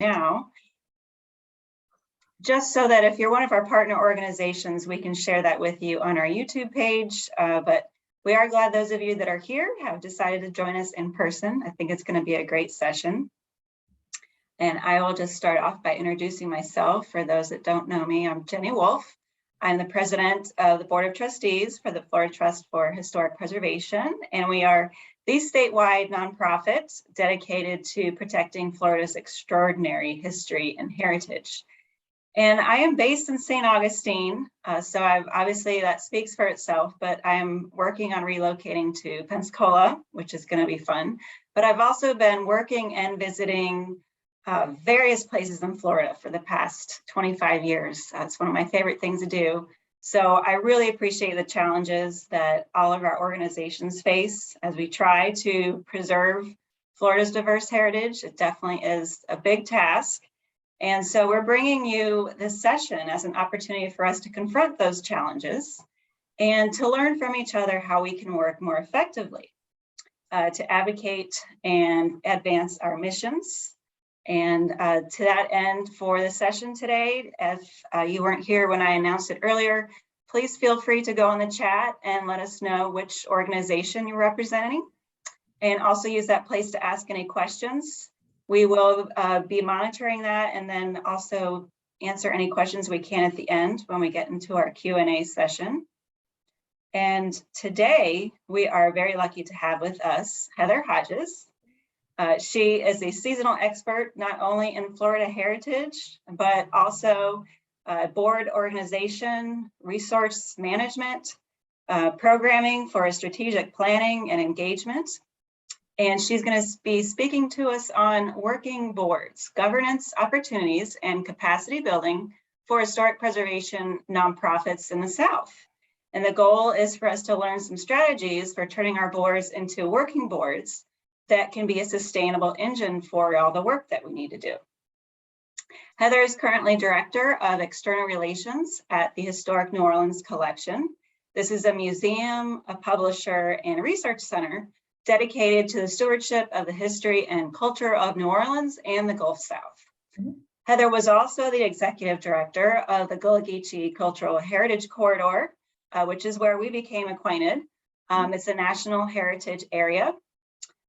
now, just so that if you're one of our partner organizations, we can share that with you on our YouTube page. But we are glad those of you that are here have decided to join us in person. I think it's going to be a great session. And I will just start off by introducing myself. For those that don't know me, I'm Jenny Wolf. I'm the president of the Board of Trustees for the Florida Trust for Historic Preservation, and we are the statewide nonprofit dedicated to protecting Florida's extraordinary history and heritage. And I am based in St. Augustine, so obviously that speaks for itself, but I am working on relocating to Pensacola, which is going to be fun. But I've also been working and visiting various places in Florida for the past 25 years. It's one of my favorite things to do. So I really appreciate the challenges that all of our organizations face as we try to preserve Florida's diverse heritage. It definitely is a big task. And so we're bringing you this session as an opportunity for us to confront those challenges and to learn from each other how we can work more effectively to advocate and advance our missions. And to that end, for the session today, if you weren't here when I announced it earlier, please feel free to go in the chat and let us know which organization you're representing, and also use that place to ask any questions. We will be monitoring that and then also answer any questions we can at the end when we get into our Q&A session. And today, we are very lucky to have with us Heather Hodges. She is a seasonal expert, not only in Florida heritage, but also board organization, resource management, programming for strategic planning and engagement. And she's going to be speaking to us on working boards, governance opportunities, and capacity building for historic preservation nonprofits in the South. And the goal is for us to learn some strategies for turning our boards into working boards that can be a sustainable engine for all the work that we need to do. Heather is currently Director of External Relations at the Historic New Orleans Collection. This is a museum, a publisher, and a research center dedicated to the stewardship of the history and culture of New Orleans and the Gulf South. Mm-hmm. Heather was also the Executive Director of the Gullah Geechee Cultural Heritage Corridor, which is where we became acquainted. It's a national heritage area.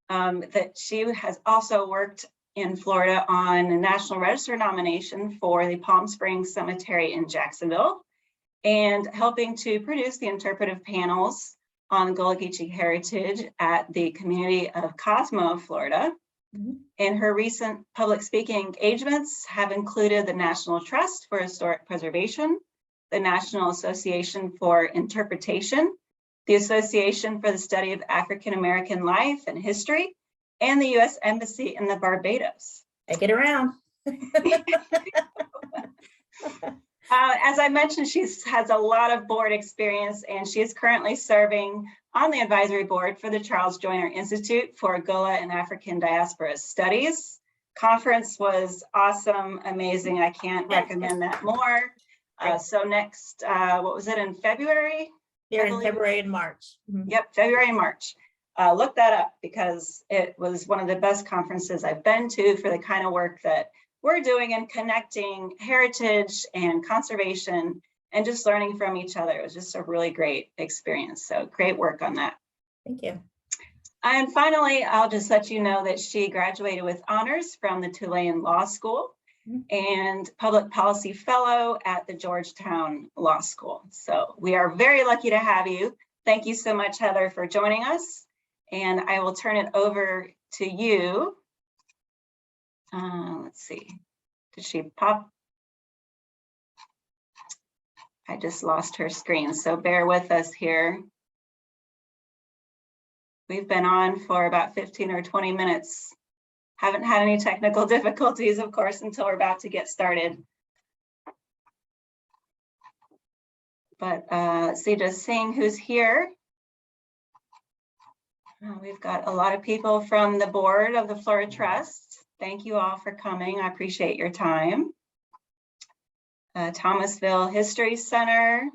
That she has also worked in Florida on a National Register nomination for the Palm Springs Cemetery in Jacksonville, and helping to produce the interpretive panels on Gullah Geechee heritage at the community of Cosmo, Florida. Mm-hmm. And her recent public speaking engagements have included the National Trust for Historic Preservation, the National Association for Interpretation, the Association for the Study of African American Life and History, and the U.S. Embassy in the Barbados. Take it around. As I mentioned, she has a lot of board experience, and she is currently serving on the advisory board for the Charles Joiner Institute for Gullah and African Diaspora Studies. Conference was awesome, amazing. I can't recommend that more. So next, what was it, in February? Here in February and March. Mm-hmm. Yep, February and March. Look that up because it was one of the best conferences I've been to for the kind of work that we're doing in connecting heritage and conservation and just learning from each other. It was just a really great experience. So great work on that. Thank you. And finally, I'll just let you know that she graduated with honors from the Tulane Law School and public policy fellow at the Georgetown Law School. So we are very lucky to have you. Thank you so much, Heather, for joining us. And I will turn it over to you. Let's see, did she pop? I just lost her screen, so bear with us here. We've been on for about 15 or 20 minutes. Haven't had any technical difficulties, of course, until we're about to get started. But let's see, just seeing who's here. We've got a lot of people from the board of the Florida Trust. Thank you all for coming. I appreciate your time. Thomasville History Center.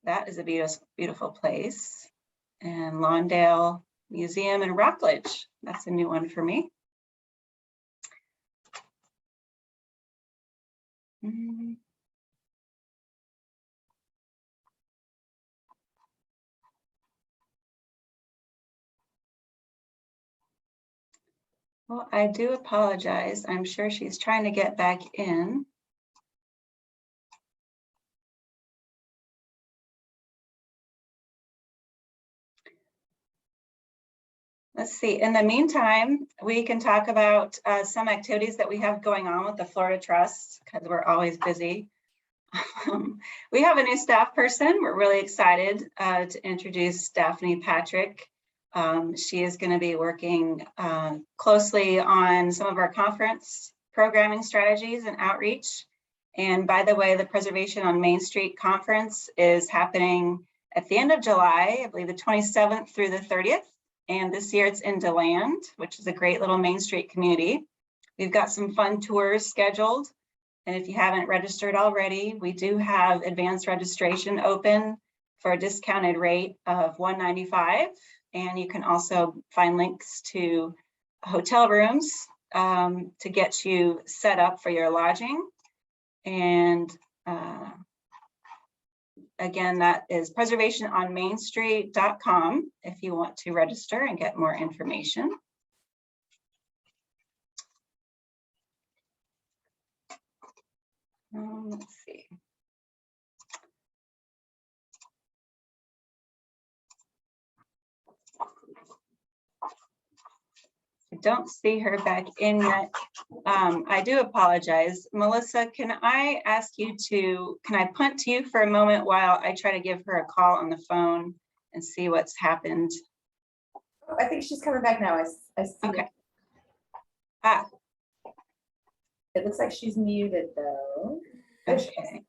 That is a beautiful, beautiful place. And Lawndale Museum in Rockledge. That's a new one for me. Mm. Well, I do apologize. I'm sure she's trying to get back in. Let's see. In the meantime, we can talk about some activities that we have going on with the Florida Trust because we're always busy. We have a new staff person. We're really excited to introduce Daphne Patrick. She is going to be working closely on some of our conference programming strategies and outreach. And by the way, the Preservation on Main Street conference is happening at the end of July, I believe the 27th through the 30th. And this year it's in DeLand, which is a great little Main Street community. We've got some fun tours scheduled. And if you haven't registered already, we do have advanced registration open for a discounted rate of $195. And you can also find links to hotel rooms to get you set up for your lodging. And again, that is preservationonmainstreet.com if you want to register and get more information. Let's see. I don't see her back in yet. I do apologize. Melissa, can I ask you can I punt to you for a moment while I try to give her a call on the phone and see what's happened? Oh, I think she's coming back now. I see. Okay. It looks like she's muted though. There she is.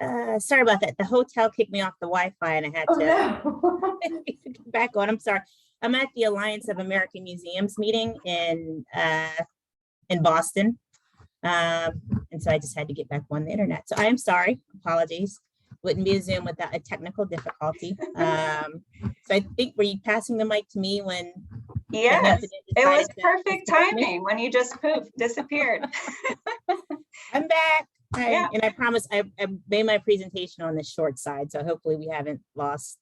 Okay. Sorry about that. The hotel kicked me off the Wi-Fi and I had Oh to no. get back on. I'm sorry. I'm at the Alliance of American Museums meeting in Boston. And so I just had to get back on the internet. So I am sorry. Apologies. Wouldn't be a Zoom without a technical difficulty. So I think, were you passing the mic to me when? Yes, it was perfect disconnect me? timing when you just disappeared. I'm back. Yeah. And I promise I made my presentation on the short side, so hopefully we haven't lost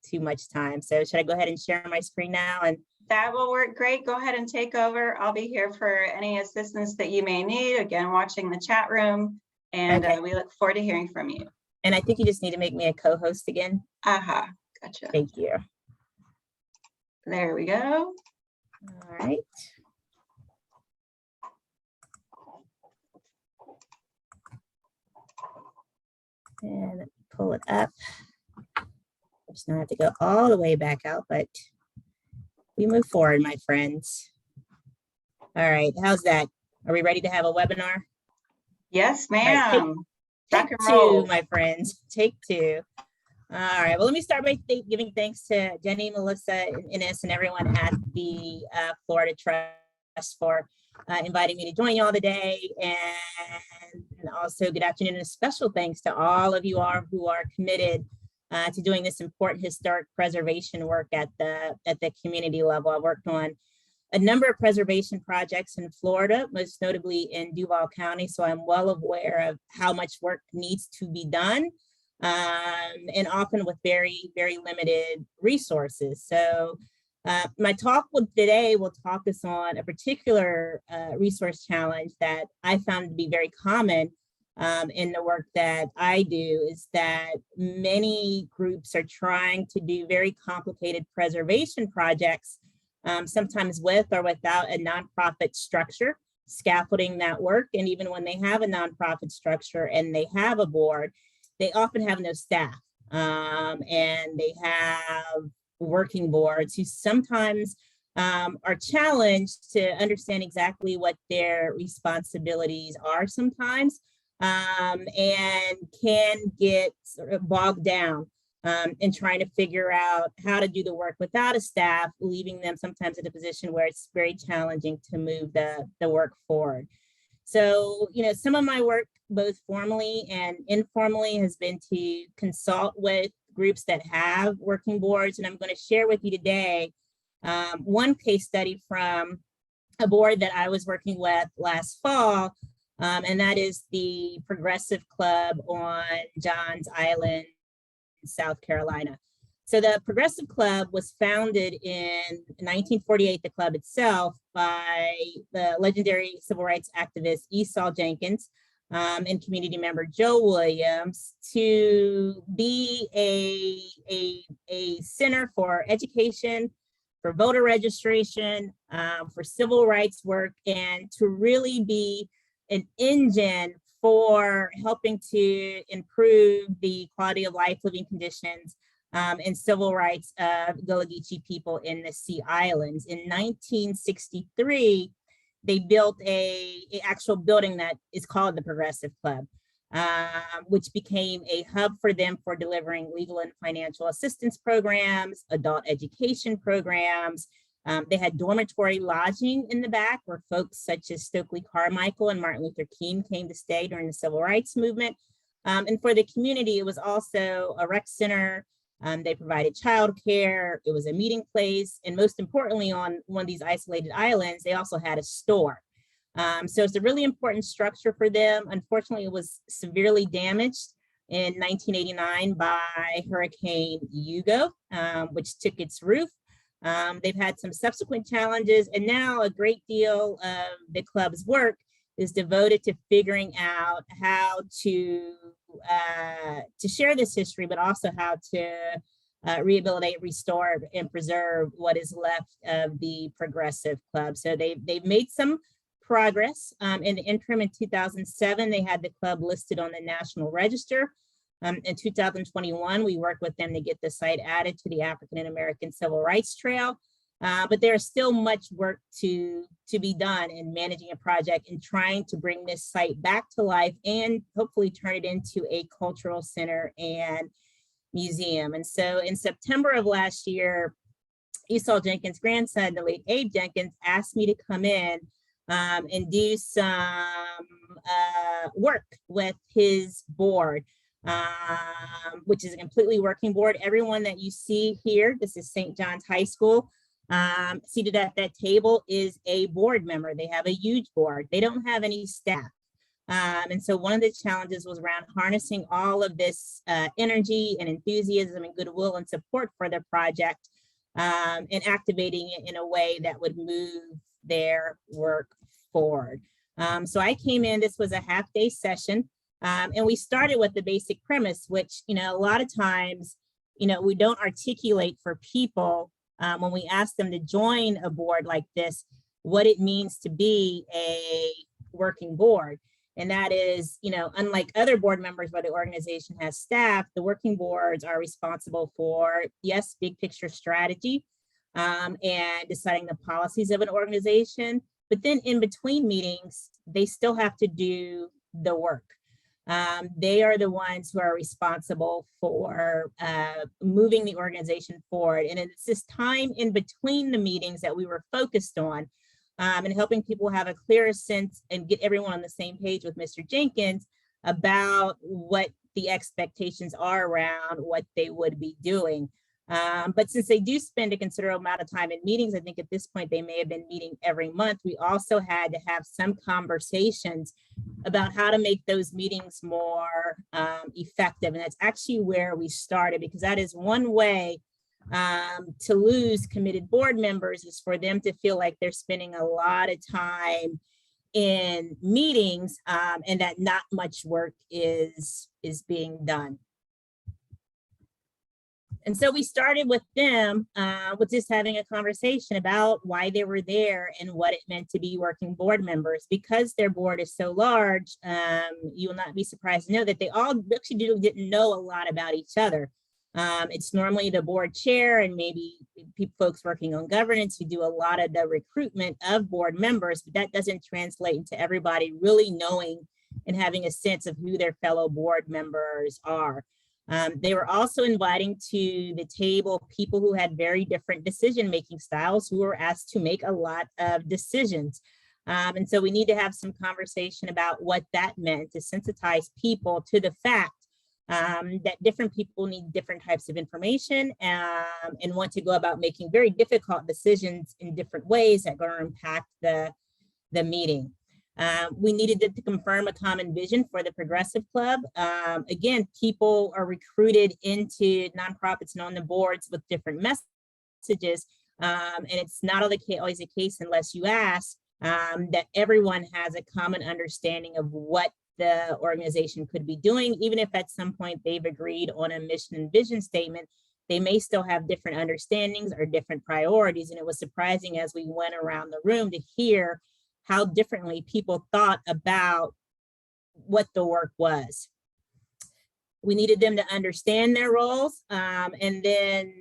too much time. So should I go ahead and share my screen now? And that will work great. Go ahead and take over. I'll be here for any assistance that you may need. Again, watching the chat room, and okay. We look forward to hearing from you. And I think you just need to make me a co-host again. Aha, gotcha. Thank you. There we go. All right. And let me pull it up. I just don't have to go all the way back out, but we move forward, my friends. All right, how's that? Are we ready to have a webinar? Yes, Right, ma'am. Take two, my friends. Take two. All right. Well, let me start by giving thanks to Jenny, Melissa, Ines, and everyone at the Florida Trust for inviting me to join you all today. And also good afternoon and a special thanks to all of you who are committed to doing this important historic preservation work at the community level. I worked on a number of preservation projects in Florida, most notably in Duval County. So I'm well aware of how much work needs to be done, and often with very, very limited resources. So my talk today will focus on a particular resource challenge that I found to be very common in the work that I do, is that many groups are trying to do very complicated preservation projects, sometimes with or without a nonprofit structure scaffolding that work. And even when they have a nonprofit structure and they have a board, they often have no staff, and they have working boards who sometimes are challenged to understand exactly what their responsibilities are sometimes, and can get sort of bogged down in trying to figure out how to do the work without a staff, leaving them sometimes in a position where it's very challenging to move the work forward. So, some of my work, both formally and informally, has been to consult with groups that have working boards. And I'm going to share with you today one case study from a board that I was working with last fall, And that is the Progressive Club on Johns Island, South Carolina. So the Progressive Club was founded in 1948, the club itself, by the legendary civil rights activist Esau Jenkins and community member Joe Williams to be a center for education, for voter registration, for civil rights work, and to really be an engine for helping to improve the quality of life, living conditions, and civil rights of Gullah Geechee people in the Sea Islands. In 1963, they built a actual building that is called the Progressive Club, which became a hub for them for delivering legal and financial assistance programs, adult education programs. They had dormitory lodging in the back where folks such as Stokely Carmichael and Martin Luther King came to stay during the civil rights movement. And for the community, it was also a rec center. They provided childcare. It was a meeting place. And most importantly, on one of these isolated islands, they also had a store. So it's a really important structure for them. Unfortunately, it was severely damaged in 1989 by Hurricane Hugo, which took its roof. They've had some subsequent challenges, and now a great deal of the club's work is devoted to figuring out how to share this history, but also how to rehabilitate, restore, and preserve what is left of the Progressive Club. So they've made some progress. In the interim, in 2007, they had the club listed on the National Register. In 2021, we worked with them to get the site added to the African American Civil Rights Trail. But there's still much work to be done in managing a project and trying to bring this site back to life and hopefully turn it into a cultural center and museum. And so in September of last year, Esau Jenkins' grandson, the late Abe Jenkins, asked me to come in and do some work with his board, which is a completely working board. Everyone that you see here, this is St. John's High School, seated at that table is a board member. They have a huge board. They don't have any staff. And so one of the challenges was around harnessing all of this energy and enthusiasm and goodwill and support for their project and activating it in a way that would move their work forward. So I came in, this was a half-day session, and we started with the basic premise, which, a lot of times, we don't articulate for people when we ask them to join a board like this, what it means to be a working board. And that is, unlike other board members where the organization has staff, the working boards are responsible for, yes, big picture strategy and deciding the policies of an organization. But then in between meetings, they still have to do the work. They are the ones who are responsible for moving the organization forward. And it's this time in between the meetings that we were focused on and helping people have a clearer sense and get everyone on the same page with Mr. Jenkins about what the expectations are around what they would be doing. But since they do spend a considerable amount of time in meetings, I think at this point they may have been meeting every month, we also had to have some conversations about how to make those meetings more effective. And that's actually where we started, because that is one way to lose committed board members, is for them to feel like they're spending a lot of time in meetings and that not much work is being done. And so we started with them with just having a conversation about why they were there and what it meant to be working board members. Because their board is so large, you will not be surprised to know that they all actually didn't know a lot about each other. It's normally the board chair and maybe folks working on governance who do a lot of the recruitment of board members, but that doesn't translate into everybody really knowing and having a sense of who their fellow board members are. They were also inviting to the table people who had very different decision-making styles, who were asked to make a lot of decisions. And so we need to have some conversation about what that meant, to sensitize people to the fact that different people need different types of information and want to go about making very difficult decisions in different ways that are going to impact the meeting. We needed to confirm a common vision for the Progressive Club. Again, people are recruited into nonprofits and on the boards with different messages. And it's not always the case unless you ask that everyone has a common understanding of what the organization could be doing. Even if at some point they've agreed on a mission and vision statement, they may still have different understandings or different priorities. And it was surprising as we went around the room to hear how differently people thought about what the work was. We needed them to understand their roles. And then,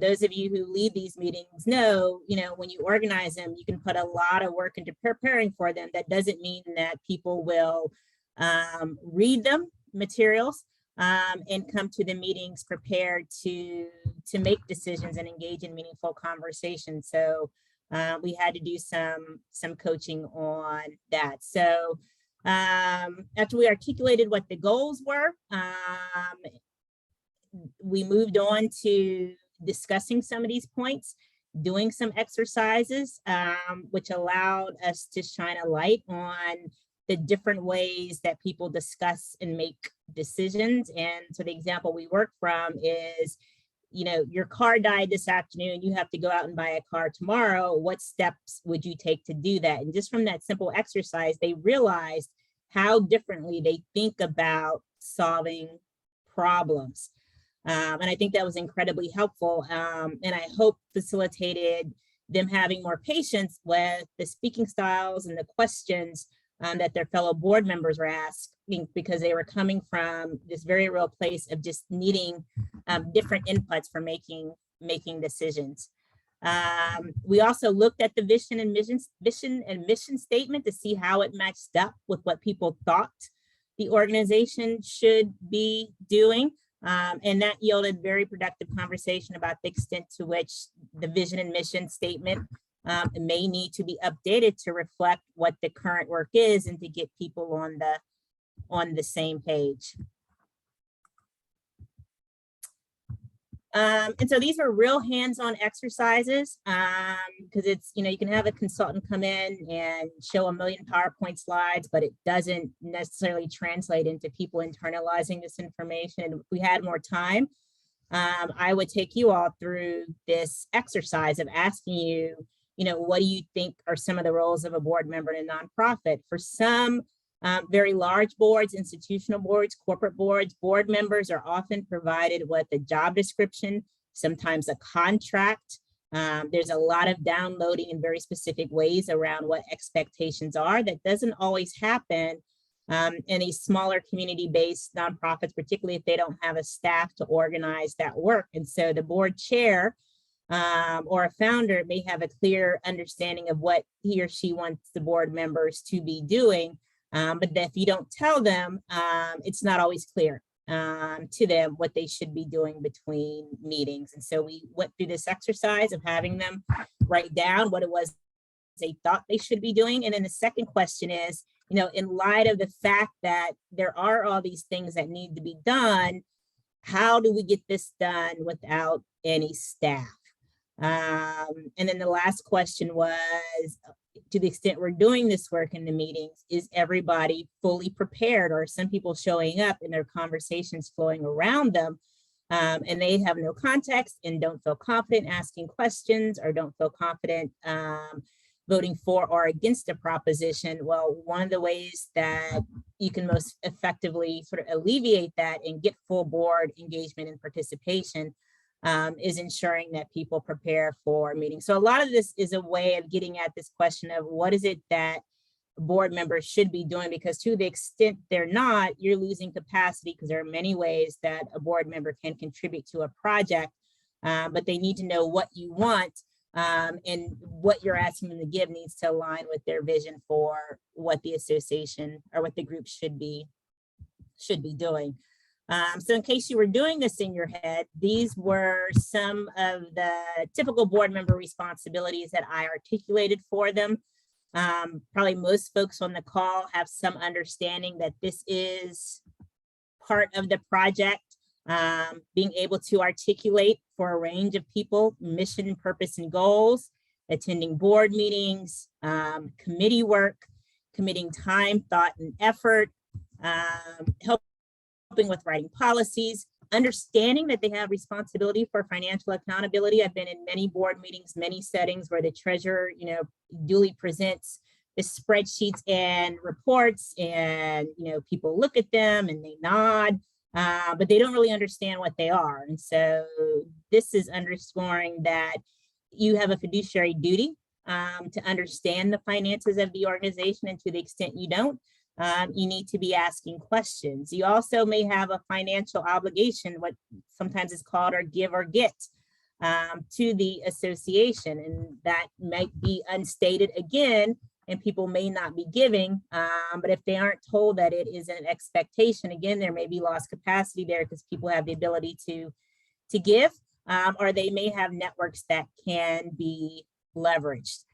those of you who lead these meetings know, when you organize them, you can put a lot of work into preparing for them. That doesn't mean that people will read them materials and come to the meetings prepared to make decisions and engage in meaningful conversations. So we had to do some coaching on that. So after we articulated what the goals were, we moved on to discussing some of these points, doing some exercises, which allowed us to shine a light on the different ways that people discuss and make decisions. And so the example we work from is, your car died this afternoon, you have to go out and buy a car tomorrow. What steps would you take to do that? And just from that simple exercise, they realized how differently they think about solving problems. And I think that was incredibly helpful. And I hope facilitated them having more patience with the speaking styles and the questions that their fellow board members were asking, because they were coming from this very real place of just needing different inputs for making decisions. We also looked at the vision and mission statement to see how it matched up with what people thought the organization should be doing. And that yielded very productive conversation about the extent to which the vision and mission statement may need to be updated to reflect what the current work is and to get people on the same page. And so these were real hands-on exercises, because it's, you can have a consultant come in and show 1 million PowerPoint slides, but it doesn't necessarily translate into people internalizing this information. And if we had more time, I would take you all through this exercise of asking you, what do you think are some of the roles of a board member in a nonprofit? For some very large boards, institutional boards, corporate boards, board members are often provided with a job description, sometimes a contract. There's a lot of downloading in very specific ways around what expectations are. That doesn't always happen in these smaller community-based nonprofits, particularly if they don't have a staff to organize that work. And so the board chair or a founder may have a clear understanding of what he or she wants the board members to be doing. But if you don't tell them, it's not always clear to them what they should be doing between meetings. And so we went through this exercise of having them write down what it was they thought they should be doing. And then the second question is, in light of the fact that there are all these things that need to be done, how do we get this done without any staff? And then the last question was, to the extent we're doing this work in the meetings, is everybody fully prepared, or are some people showing up and their conversations flowing around them and they have no context and don't feel confident asking questions, or don't feel confident voting for or against a proposition? Well, one of the ways that you can most effectively sort of alleviate that and get full board engagement and participation is ensuring that people prepare for meetings. So a lot of this is a way of getting at this question of what is it that board members should be doing, because to the extent they're not, you're losing capacity, because there are many ways that a board member can contribute to a project, but they need to know what you want, and what you're asking them to give needs to align with their vision for what the association or what the group should be doing. So in case you were doing this in your head, these were some of the typical board member responsibilities that I articulated for them. Probably most folks on the call have some understanding that this is part of the project, being able to articulate for a range of people mission, purpose, and goals, attending board meetings, committee work, committing time, thought, and effort, helping with writing policies, understanding that they have responsibility for financial accountability. I've been in many board meetings, many settings where the treasurer, duly presents the spreadsheets and reports, and people look at them and they nod, but they don't really understand what they are. And so this is underscoring that you have a fiduciary duty to understand the finances of the organization, and to the extent you don't, you need to be asking questions. You also may have a financial obligation, what sometimes is called our give or get, to the association, and that might be unstated again, and people may not be giving, but if they aren't told that it is an expectation, again, there may be lost capacity there because people have the ability to give, or they may have networks that can be leveraged.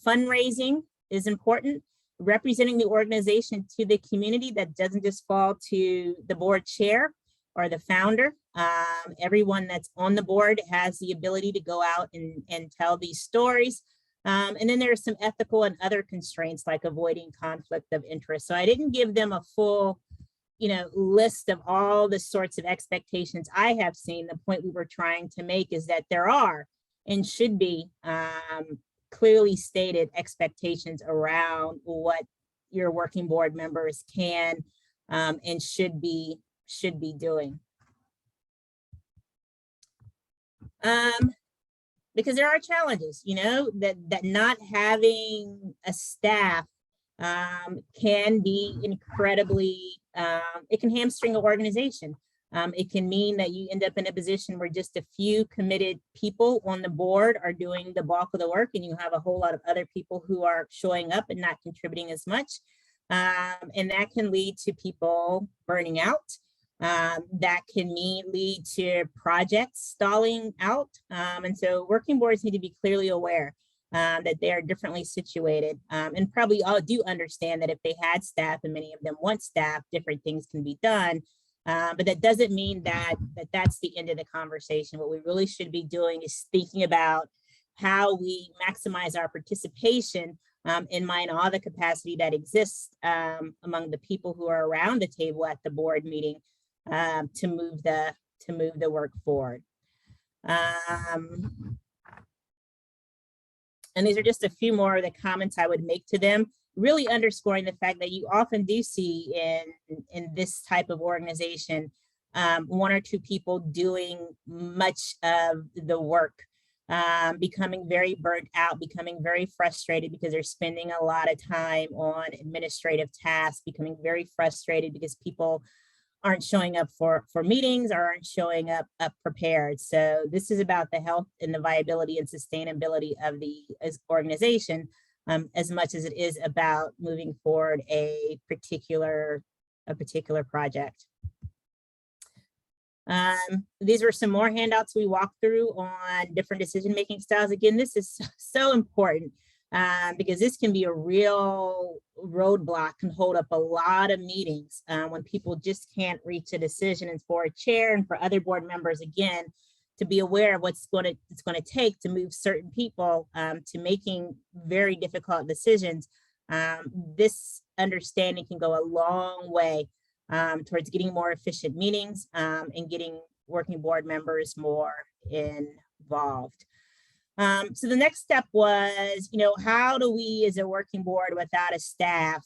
Fundraising is important. Representing the organization to the community, that doesn't just fall to the board chair or the founder. Everyone that's on the board has the ability to go out and tell these stories. And then there are some ethical and other constraints like avoiding conflict of interest. So I didn't give them a full list of all the sorts of expectations I have seen. The point we were trying to make is that there are and should be clearly stated expectations around what your working board members can and should be doing. Because there are challenges, that not having a staff can be incredibly, it can hamstring an organization. It can mean that you end up in a position where just a few committed people on the board are doing the bulk of the work, and you have a whole lot of other people who are showing up and not contributing as much. And that can lead to people burning out. That can lead to projects stalling out. And so working boards need to be clearly aware that they are differently situated, and probably all do understand that if they had staff, and many of them want staff, different things can be done. But that doesn't mean that that's the end of the conversation. What we really should be doing is thinking about how we maximize our participation in mind all the capacity that exists among the people who are around the table at the board meeting to move the work forward. And these are just a few more of the comments I would make to them, really underscoring the fact that you often do see in this type of organization, one or two people doing much of the work, becoming very burnt out, becoming very frustrated because they're spending a lot of time on administrative tasks, becoming very frustrated because people aren't showing up for meetings or aren't showing up prepared. So this is about the health and the viability and sustainability of the organization, as much as it is about moving forward a particular project. These were some more handouts we walked through on different decision-making styles. Again, this is so important because this can be a real roadblock, can hold up a lot of meetings when people just can't reach a decision. And for a chair and for other board members, again, to be aware of what's going to take to move certain people to making very difficult decisions. This understanding can go a long way towards getting more efficient meetings and getting working board members more involved. So the next step was, how do we as a working board without a staff,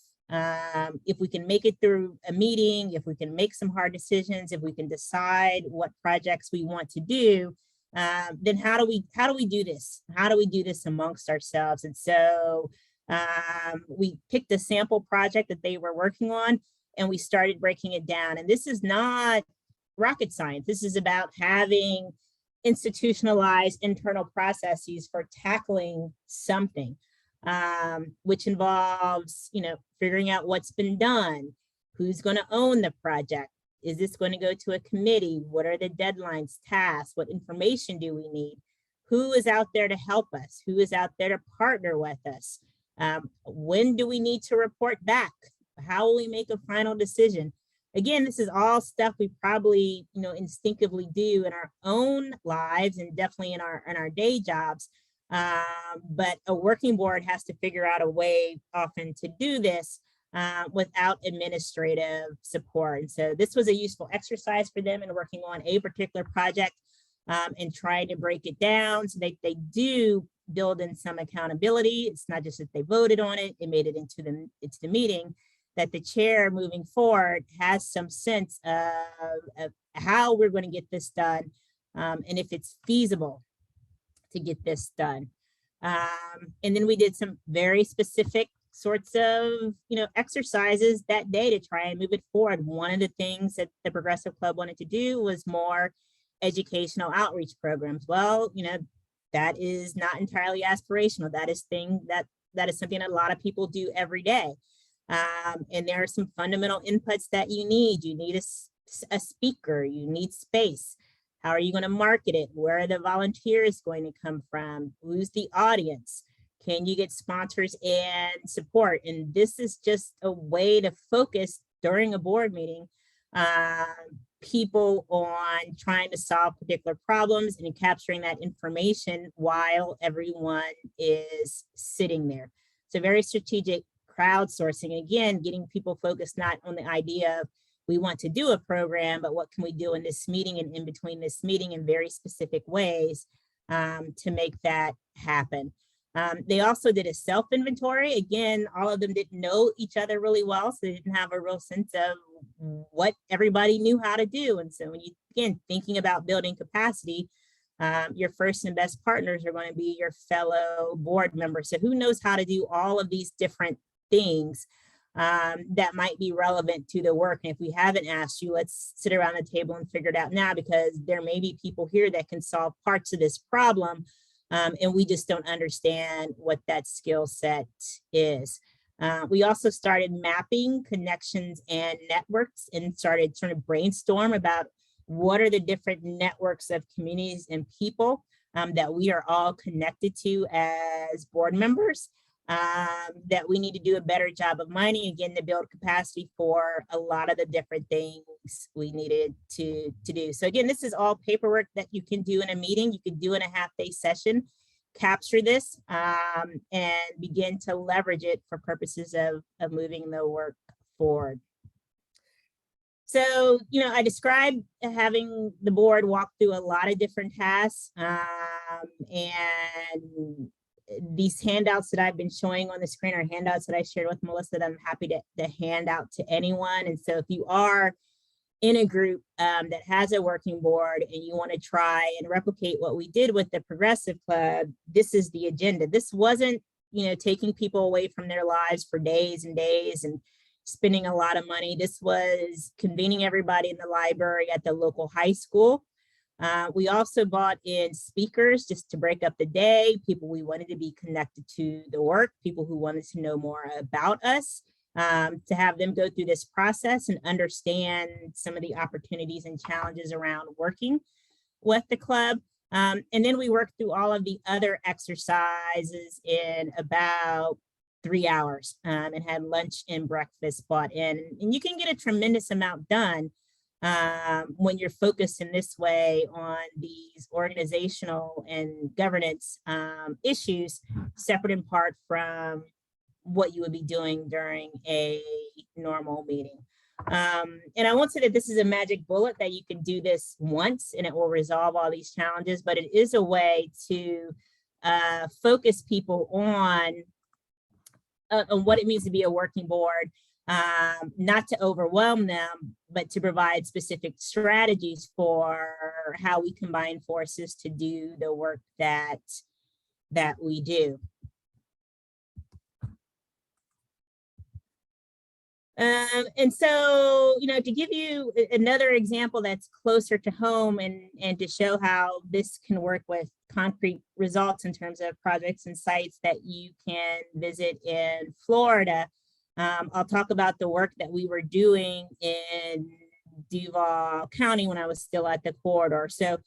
if we can make it through a meeting, if we can make some hard decisions, if we can decide what projects we want to do, then how do we do this? How do we do this amongst ourselves? And so we picked a sample project that they were working on, and we started breaking it down. And this is not rocket science. This is about having institutionalized internal processes for tackling something, which involves, figuring out what's been done, who's going to own the project. Is this going to go to a committee? What are the deadlines, tasks? What information do we need? Who is out there to help us? Who is out there to partner with us? When do we need to report back? How will we make a final decision? Again, this is all stuff we probably, instinctively do in our own lives and definitely in our day jobs. But a working board has to figure out a way often to do this without administrative support. And so this was a useful exercise for them in working on a particular project and trying to break it down so that they do build in some accountability. It's not just that they voted on it, it made it into the meeting, that the chair moving forward has some sense of how we're going to get this done and if it's feasible to get this done. And then we did some very specific sorts of, exercises that day to try and move it forward. One of the things that the Progressive Club wanted to do was more educational outreach programs. Well, that is not entirely aspirational. That is something that a lot of people do every day. And there are some fundamental inputs that you need. You need a speaker, you need space. How are you going to market it? Where are the volunteers going to come from? Who's the audience? Can you get sponsors and support? And this is just a way to focus during a board meeting, people on trying to solve particular problems and capturing that information while everyone is sitting there. So very strategic crowdsourcing, again, getting people focused not on the idea of we want to do a program, but what can we do in this meeting and in between this meeting in very specific ways to make that happen. They also did a self-inventory. Again, all of them didn't know each other really well, so they didn't have a real sense of what everybody knew how to do. And so when you, again, thinking about building capacity, your first and best partners are going to be your fellow board members. So who knows how to do all of these different things that might be relevant to the work. And if we haven't asked you, let's sit around the table and figure it out now, because there may be people here that can solve parts of this problem. And we just don't understand what that skill set is. We also started mapping connections and networks and started trying to brainstorm about what are the different networks of communities and people that we are all connected to as board members, that we need to do a better job of mining, again, to build capacity for a lot of the different things we needed to do. So again, this is all paperwork that you can do in a meeting, you can do in a half-day session, capture this and begin to leverage it for purposes of moving the work forward. So, I described having the board walk through a lot of different tasks and these handouts that I've been showing on the screen are handouts that I shared with Melissa that I'm happy to hand out to anyone. And so if you are in a group that has a working board and you want to try and replicate what we did with the Progressive Club, this is the agenda. This wasn't, taking people away from their lives for days and days and spending a lot of money. This was convening everybody in the library at the local high school. We also brought in speakers just to break up the day, people we wanted to be connected to the work, people who wanted to know more about us, to have them go through this process and understand some of the opportunities and challenges around working with the club. And then we worked through all of the other exercises in about 3 hours and had lunch and breakfast brought in. And you can get a tremendous amount done when you're focused in this way on these organizational and governance issues, separate in part from what you would be doing during a normal meeting. And I won't say that this is a magic bullet that you can do this once and it will resolve all these challenges, but it is a way to focus people on what it means to be a working board, not to overwhelm them, but to provide specific strategies for how we combine forces to do the work that we do. And so, to give you another example that's closer to home and to show how this can work with concrete results in terms of projects and sites that you can visit in Florida, I'll talk about the work that we were doing in Duval County when I was still at the corridor. So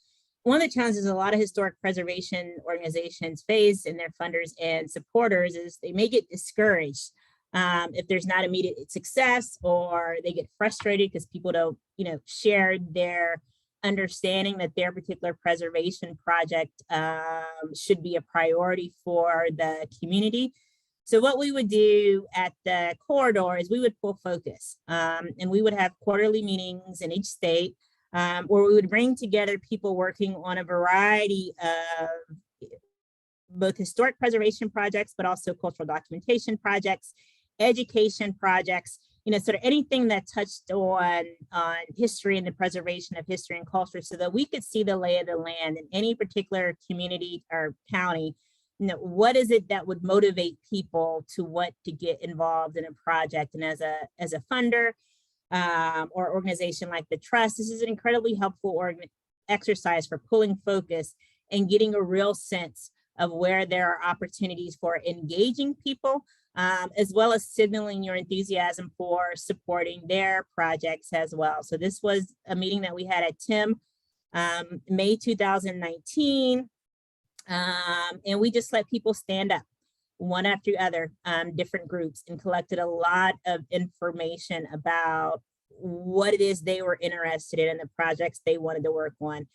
one of the challenges a lot of historic preservation organizations face in their funders and supporters is they may get discouraged if there's not immediate success, or they get frustrated because people don't, share their understanding that their particular preservation project should be a priority for the community. So what we would do at the corridor is we would pull focus, and we would have quarterly meetings in each state where we would bring together people working on a variety of both historic preservation projects, but also cultural documentation projects, education projects, sort of anything that touched on history and the preservation of history and culture, so that we could see the lay of the land in any particular community or county. What is it that would motivate people to want to get involved in a project? And as a funder or organization like the Trust, this is an incredibly helpful exercise for pulling focus and getting a real sense of where there are opportunities for engaging people, as well as signaling your enthusiasm for supporting their projects as well. So this was a meeting that we had at TIM, May 2019. And we just let people stand up one after the other, different groups, and collected a lot of information about what it is they were interested in and the projects they wanted to work on.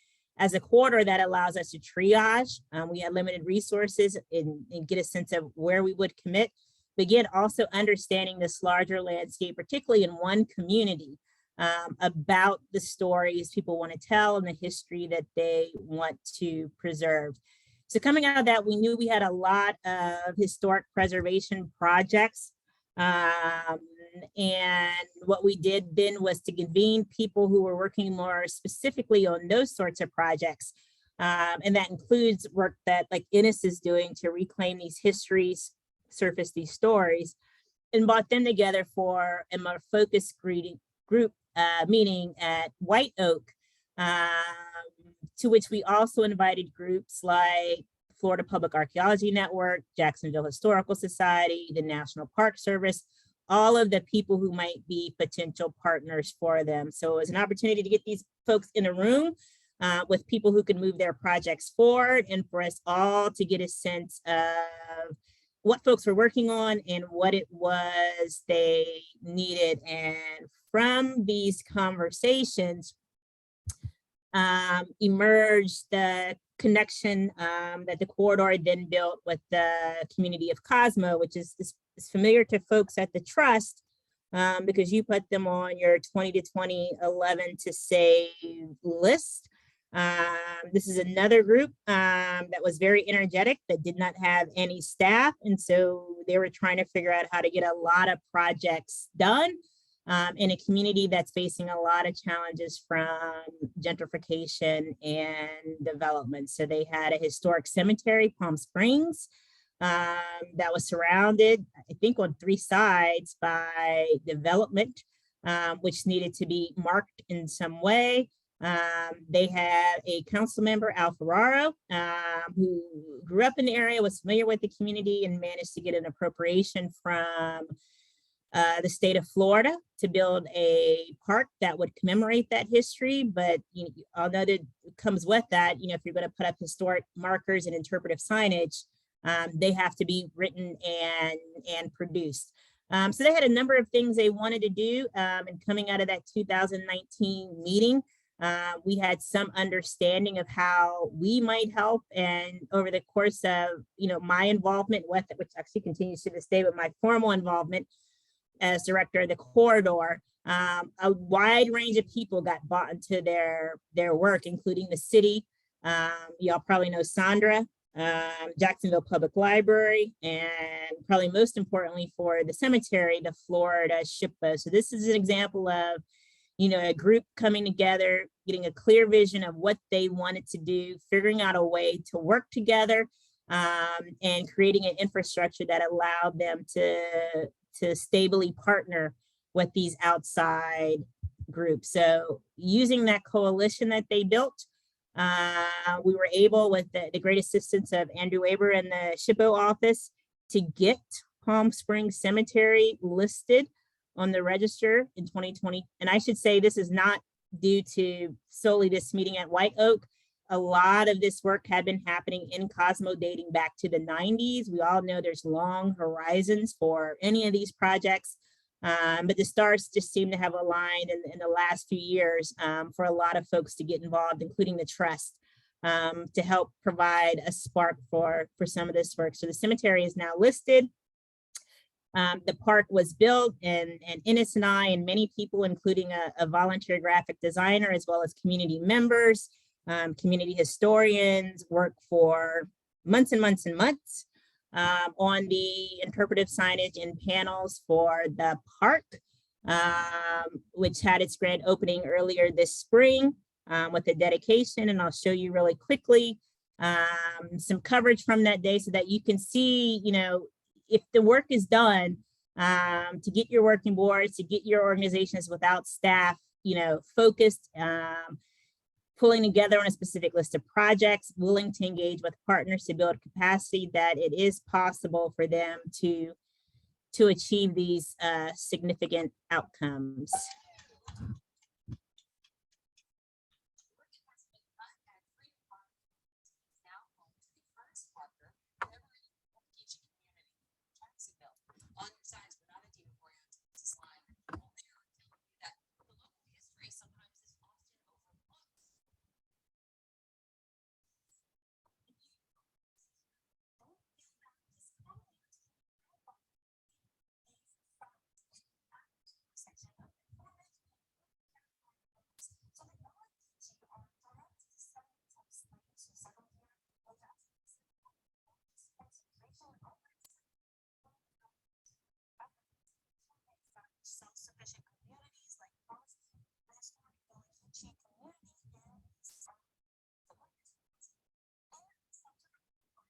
As a quarter, that allows us to triage. We had limited resources and get a sense of where we would commit. But again, also understanding this larger landscape, particularly in one community, about the stories people want to tell and the history that they want to preserve. So coming out of that, we knew we had a lot of historic preservation projects. And what we did then was to convene people who were working more specifically on those sorts of projects. And that includes work that like Innis is doing to reclaim these histories, surface these stories, and brought them together for a more focused group meeting at White Oak, to which we also invited groups like Florida Public Archaeology Network, Jacksonville Historical Society, the National Park Service, all of the people who might be potential partners for them. So it was an opportunity to get these folks in a room with people who can move their projects forward, and for us all to get a sense of what folks were working on and what it was they needed. And from these conversations emerged the connection that the corridor then built with the community of Cosmo, which is familiar to folks at the Trust, because you put them on your 20 to 2011 to save list. This is another group that was very energetic, that did not have any staff. And so they were trying to figure out how to get a lot of projects done in a community that's facing a lot of challenges from gentrification and development. So they had a historic cemetery, Palm Springs, that was surrounded, I think, on 3 sides by development, which needed to be marked in some way. They had a council member, Al Ferraro, who grew up in the area, was familiar with the community, and managed to get an appropriation from the state of Florida to build a park that would commemorate that history. But although that comes with that, if you're going to put up historic markers and interpretive signage, they have to be written and produced. So they had a number of things they wanted to do. And coming out of that 2019 meeting, we had some understanding of how we might help. And over the course of my involvement with it, which actually continues to this day, but my formal involvement as director of the corridor, a wide range of people got bought into their work, including the city. Y'all probably know Sandra, Jacksonville Public Library, and probably most importantly for the cemetery, the Florida SHPO. So this is an example of a group coming together, getting a clear vision of what they wanted to do, figuring out a way to work together, and creating an infrastructure that allowed them to stably partner with these outside groups. So using that coalition that they built, we were able, with the great assistance of Andrew Aber in the SHPO office, to get Palm Springs Cemetery listed on the register in 2020. And I should say this is not due to solely this meeting at White Oak. A lot of this work had been happening in Cosmo dating back to the 90s. We all know there's long horizons for any of these projects. But the stars just seem to have aligned in the last few years for a lot of folks to get involved, including the trust, to help provide a spark for some of this work. So the cemetery is now listed. The park was built, and Ines and I and many people, including a volunteer graphic designer, as well as community members, community historians, work for months and months and months on the interpretive signage and panels for the park, which had its grand opening earlier this spring with the dedication. And I'll show you really quickly some coverage from that day so that you can see, you know, if the work is done to get your working boards, to get your organizations without staff, you know, focused, pulling together on a specific list of projects, willing to engage with partners to build capacity, that it is possible for them to achieve these significant outcomes. Self-sufficient communities like the historic village Chi community and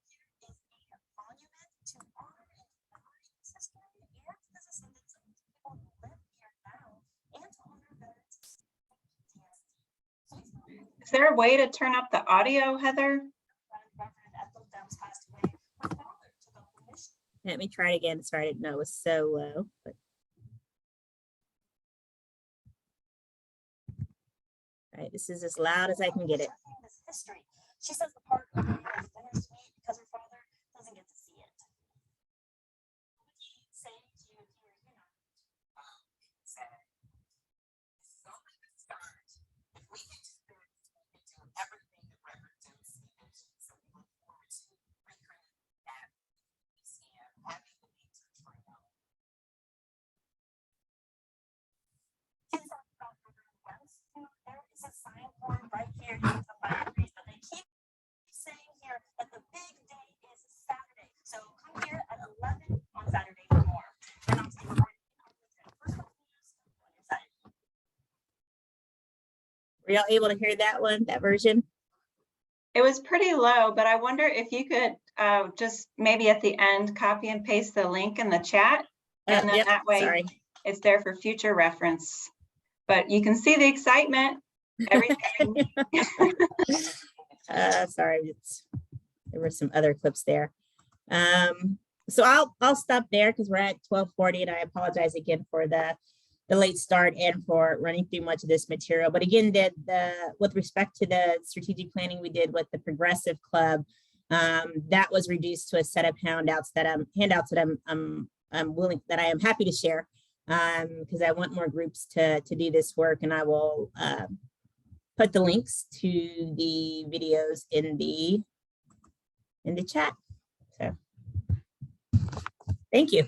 here is a monument to honor and commemorate this history and the descendants of people who live here now, and to honor veterans of PTSD. Is there a way to turn up the audio, Heather? Let me try it again. Sorry, I didn't know it was so low. But all right, this is as loud as I can get it. History. She says the part of her is bittersweet because her father doesn't get to see it. Saying to you here, you know, this is only the start. If we can do everything that represents the vision, so we look forward to recreating that museum, having the nature trail. There is a signboard right here in the libraries, but they keep saying here that the big day is Saturday. So come here at 11 on Saturday for more. And I'll take Were y'all able to hear that one, that version? It was pretty low, but I wonder if you could just maybe at the end, copy and paste the link in the chat. And then Yep, that way sorry. it's there for future reference. But you can see the excitement, everything. Sorry, there were some other clips there. So I'll stop there because we're at 12:40, and I apologize again for the late start and for running through much of this material. But again, with respect to the strategic planning we did with the Progressive Club, that was reduced to a set of handouts that I'm happy to share, because I want more groups to do this work, and I will put the links to the videos in the chat. So thank you.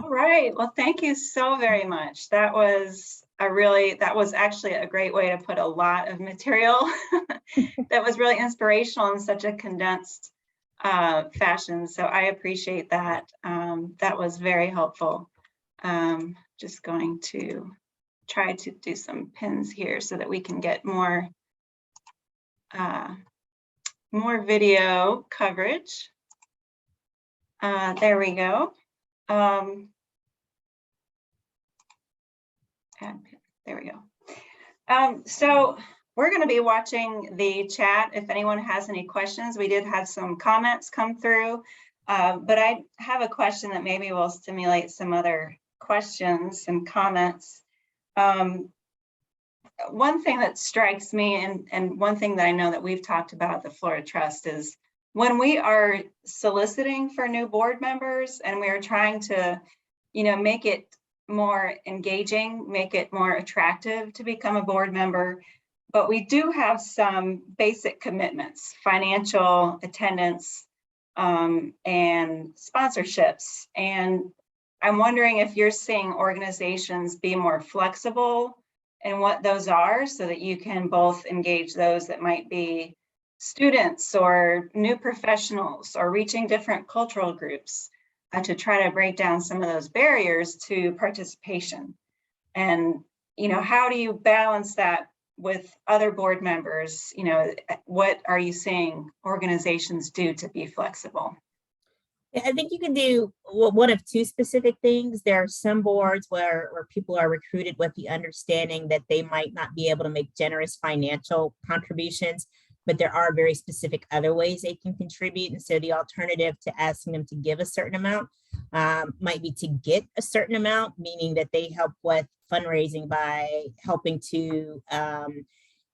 All right. Well, thank you so very much. That was actually a great way to put a lot of material that was really inspirational in such a condensed fashion. So I appreciate that. That was very helpful. Just going to try to do some pins here so that we can get more video coverage. There we go. And there we go. So we're going to be watching the chat. If anyone has any questions, we did have some comments come through, but I have a question that maybe will stimulate some other questions and comments. One thing that strikes me, and one thing that I know that we've talked about at the Florida Trust, is when we are soliciting for new board members and we are trying to, make it more engaging, make it more attractive to become a board member. But we do have some basic commitments, financial, attendance, and sponsorships. And I'm wondering if you're seeing organizations be more flexible in what those are, so that you can both engage those that might be students or new professionals or reaching different cultural groups, to try to break down some of those barriers to participation. And, how do you balance that with other board members? What are you seeing organizations do to be flexible? I think you can do one of two specific things. There are some boards where people are recruited with the understanding that they might not be able to make generous financial contributions, but there are very specific other ways they can contribute. And so the alternative to asking them to give a certain amount might be to get a certain amount, meaning that they help with fundraising by helping to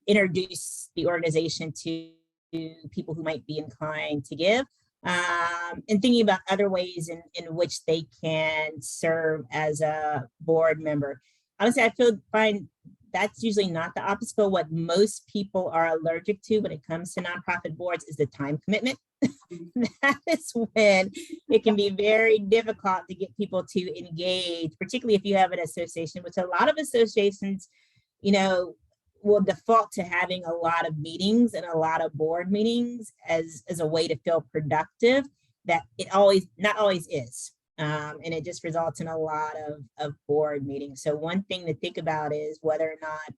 introduce the organization to people who might be inclined to give. And thinking about other ways in which they can serve as a board member. Honestly, find that's usually not the opposite, but what most people are allergic to when it comes to nonprofit boards is the time commitment. That is when it can be very difficult to get people to engage, particularly if you have an association, which a lot of associations, will default to having a lot of meetings and a lot of board meetings as a way to feel productive, that it not always is. And it just results in a lot of board meetings. So one thing to think about is whether or not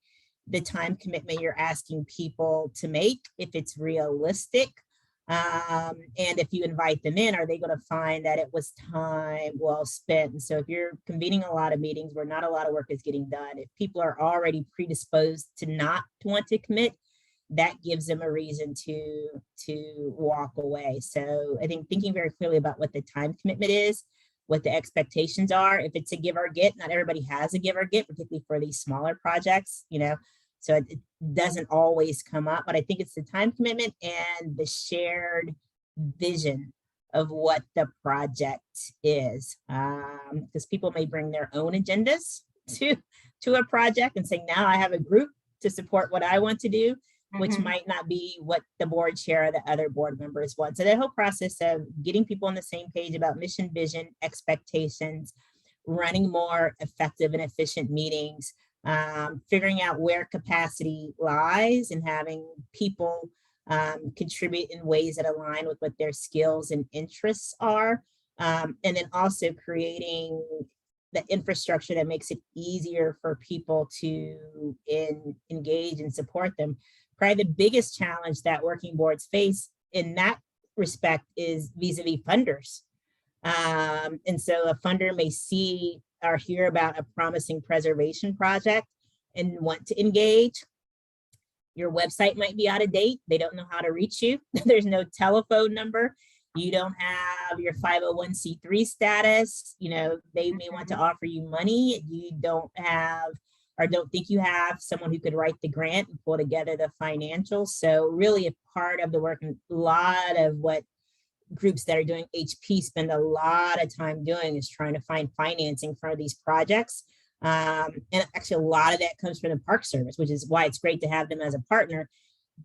the time commitment you're asking people to make, if it's realistic. And if you invite them in, are they going to find that it was time well spent? And so if you're convening a lot of meetings where not a lot of work is getting done, if people are already predisposed to not want to commit, that gives them a reason to walk away. So I think thinking very clearly about what the time commitment is, what the expectations are. If it's a give or get, not everybody has a give or get, particularly for these smaller projects, so it doesn't always come up, but I think it's the time commitment and the shared vision of what the project is. Because people may bring their own agendas to a project and say, now I have a group to support what I want to do, which might not be what the board chair or the other board members want. So that whole process of getting people on the same page about mission, vision, expectations, running more effective and efficient meetings, figuring out where capacity lies and having people contribute in ways that align with what their skills and interests are. And then also creating the infrastructure that makes it easier for people to engage and support them. Probably the biggest challenge that working boards face in that respect is vis-a-vis funders. And so a funder may see or hear about a promising preservation project and want to engage. Your website might be out of date. They don't know how to reach you. There's no telephone number. You don't have your 501c3 status. They may want to offer you money. You don't have or don't think you have someone who could write the grant and pull together the financials. So really a part of the work, and a lot of what groups that are doing HP spend a lot of time doing is trying to find financing for these projects. And actually a lot of that comes from the Park Service, which is why it's great to have them as a partner,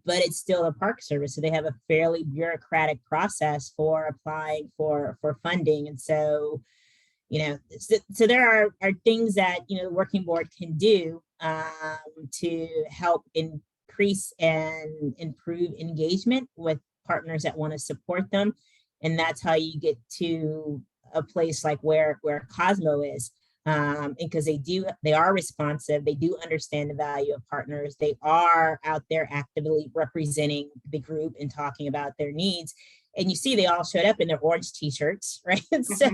but it's still a Park Service. So they have a fairly bureaucratic process for applying for funding. And so, so there are things that, the working board can do to help increase and improve engagement with partners that want to support them. And that's how you get to a place like where Cosmo is. And because they are responsive, they do understand the value of partners. They are out there actively representing the group and talking about their needs. And you see, they all showed up in their orange t-shirts, right? So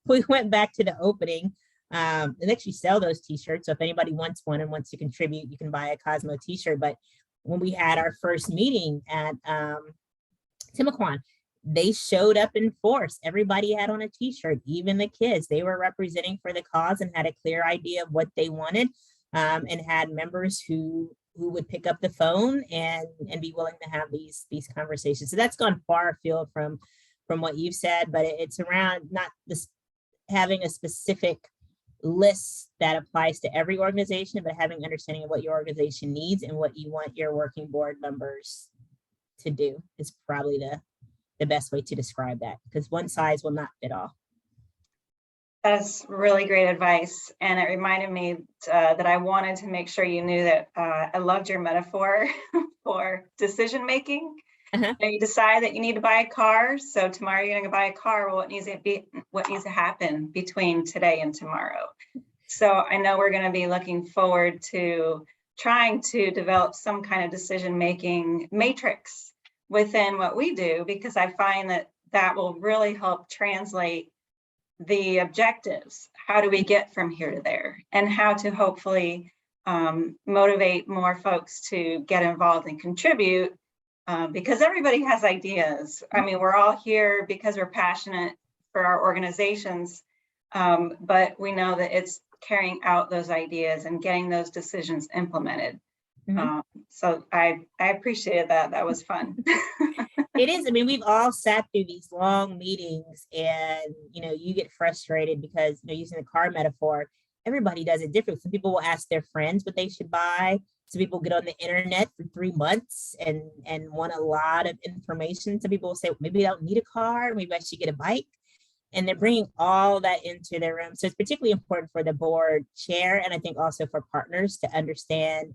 we went back to the opening and actually sell those t-shirts. So if anybody wants one and wants to contribute, you can buy a Cosmo t-shirt. But when we had our first meeting at Timucuan, they showed up in force. Everybody had on a t-shirt, even the kids. They were representing for the cause and had a clear idea of what they wanted, and had members who would pick up the phone and be willing to have these conversations. So that's gone far afield from what you've said, but it's around not this having a specific list that applies to every organization, but having understanding of what your organization needs and what you want your working board members to do is probably the best way to describe that, because one size will not fit all. That's really great advice. And it reminded me that I wanted to make sure you knew that I loved your metaphor for decision-making. Uh-huh. You decide that you need to buy a car. So tomorrow you're going to buy a car. Well, what needs to happen between today and tomorrow? So I know we're going to be looking forward to trying to develop some kind of decision-making matrix within what we do, because I find that that will really help translate the objectives. How do we get from here to there, and how to hopefully motivate more folks to get involved and contribute, because everybody has ideas. I mean, we're all here because we're passionate for our organizations, but we know that it's carrying out those ideas and getting those decisions implemented. So I appreciated that. That was fun. It is. I mean, we've all sat through these long meetings, and you get frustrated because using the car metaphor, everybody does it different. Some people will ask their friends what they should buy. Some people get on the internet for 3 months and want a lot of information. Some people will say, maybe I don't need a car, maybe I should get a bike. And they're bringing all that into their room. So it's particularly important for the board chair, and I think also for partners, to understand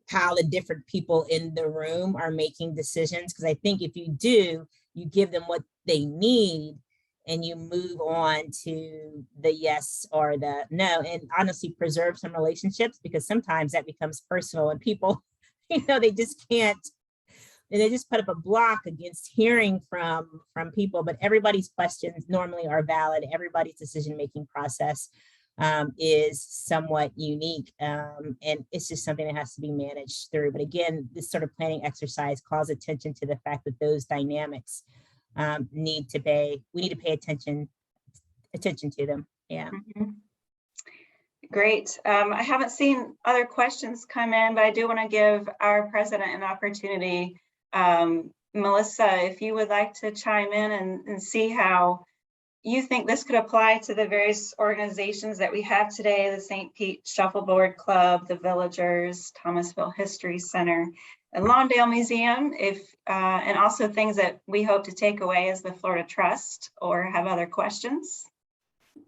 how the different people in the room are making decisions. Because I think if you do, you give them what they need and you move on to the yes or the no, and honestly preserve some relationships, because sometimes that becomes personal and people, they just can't, and they just put up a block against hearing from people. But everybody's questions normally are valid. Everybody's decision-making process is somewhat unique, and it's just something that has to be managed through. But again, this sort of planning exercise calls attention to the fact that those dynamics we need to pay attention to them. Yeah. Mm-hmm. Great. I haven't seen other questions come in, but I do want to give our president an opportunity. Melissa, if you would like to chime in and see how you think this could apply to the various organizations that we have today, the St. Pete Shuffleboard Club, the Villagers, Thomasville History Center, and Lawndale Museum, and also things that we hope to take away as the Florida Trust, or have other questions.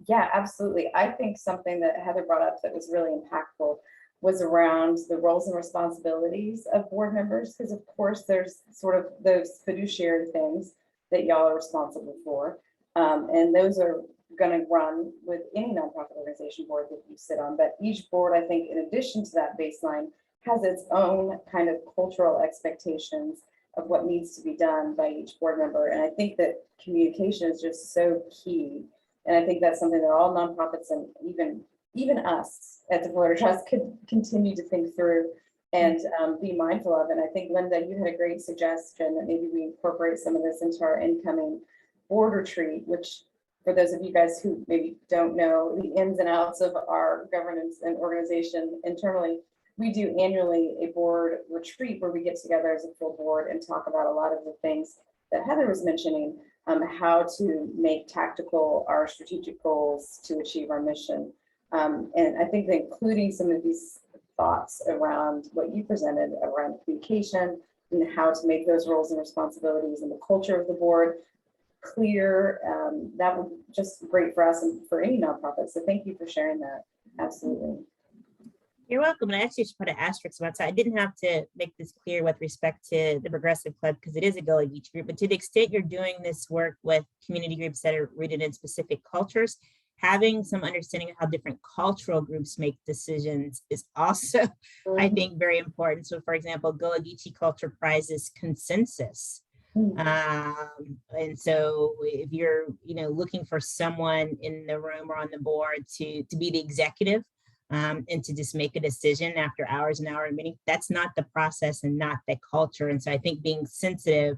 Yeah, absolutely. I think something that Heather brought up that was really impactful was around the roles and responsibilities of board members, because of course there's sort of those fiduciary things that y'all are responsible for. And those are going to run with any nonprofit organization board that you sit on. But each board, I think, in addition to that baseline, has its own kind of cultural expectations of what needs to be done by each board member. And I think that communication is just so key. And I think that's something that all nonprofits, and even us at the Florida Trust, could continue to think through and be mindful of. And I think, Linda, you had a great suggestion that maybe we incorporate some of this into our incoming board retreat, which, for those of you guys who maybe don't know the ins and outs of our governance and organization internally, we do annually a board retreat where we get together as a full board and talk about a lot of the things that Heather was mentioning, how to make tactical our strategic goals to achieve our mission. And I think that including some of these thoughts around what you presented around communication and how to make those roles and responsibilities and the culture of the board clear, that would just great for us and for any nonprofit. So thank you for sharing that. Absolutely. You're welcome. And I actually should put an asterisk about that. I didn't have to make this clear with respect to the Progressive Club, because it is a Gullah Geechee group. But to the extent you're doing this work with community groups that are rooted in specific cultures, having some understanding of how different cultural groups make decisions is also, I think, very important. So, for example, Gullah Geechee culture prizes consensus. And so if you're, looking for someone in the room or on the board to be the executive, and to just make a decision after hours and hours of meeting, that's not the process and not the culture. And so I think being sensitive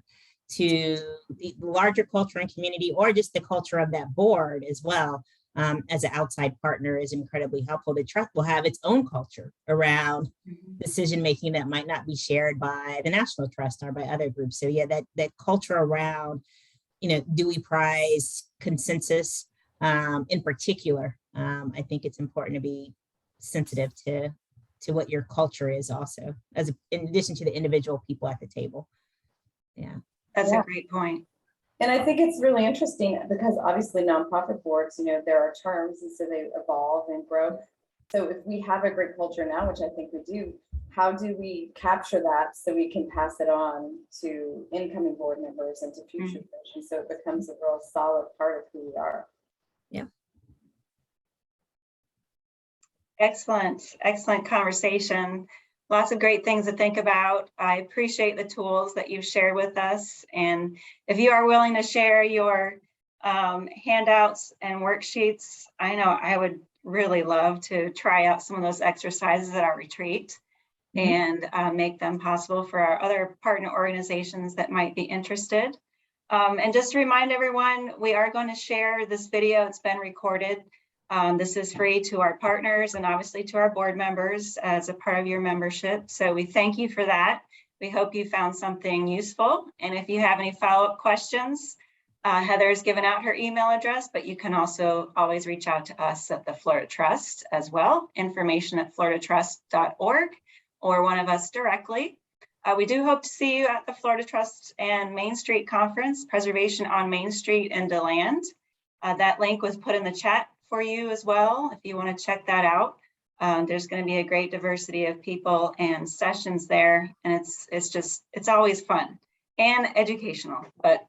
to the larger culture and community, or just the culture of that board as well, as an outside partner, is incredibly helpful. The trust will have its own culture around decision making that might not be shared by the National Trust or by other groups. So yeah, that culture around, do we prize consensus in particular I think it's important to be sensitive to what your culture is also, in addition to the individual people at the table. Yeah. That's Yeah. a great point. And I think it's really interesting because obviously nonprofit boards, there are terms and so they evolve and grow. So if we have a great culture now, which I think we do, how do we capture that so we can pass it on to incoming board members and to future versions so it becomes a real solid part of who we are? Yeah. Excellent conversation. Lots of great things to think about. I appreciate the tools that you've shared with us. And if you are willing to share your handouts and worksheets, I know I would really love to try out some of those exercises at our retreat and make them possible for our other partner organizations that might be interested. And just to remind everyone, we are going to share this video. It's been recorded. This is free to our partners and obviously to our board members as a part of your membership. So we thank you for that. We hope you found something useful. And if you have any follow-up questions, Heather has given out her email address, but you can also always reach out to us at the Florida Trust as well, information@floridatrust.org, or one of us directly. We do hope to see you at the Florida Trust and Main Street Conference, Preservation on Main Street in DeLand. That link was put in the chat for you as well, if you want to check that out. There's going to be a great diversity of people and sessions there, and it's always fun and educational, but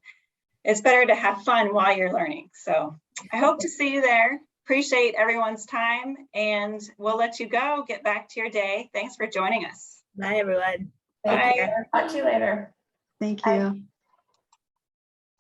it's better to have fun while you're learning. So I hope to see you there. Appreciate everyone's time, and we'll let you go, get back to your day. Thanks for joining us. Bye, everyone. Thank Bye. you. Talk to you later. Thank Bye. you.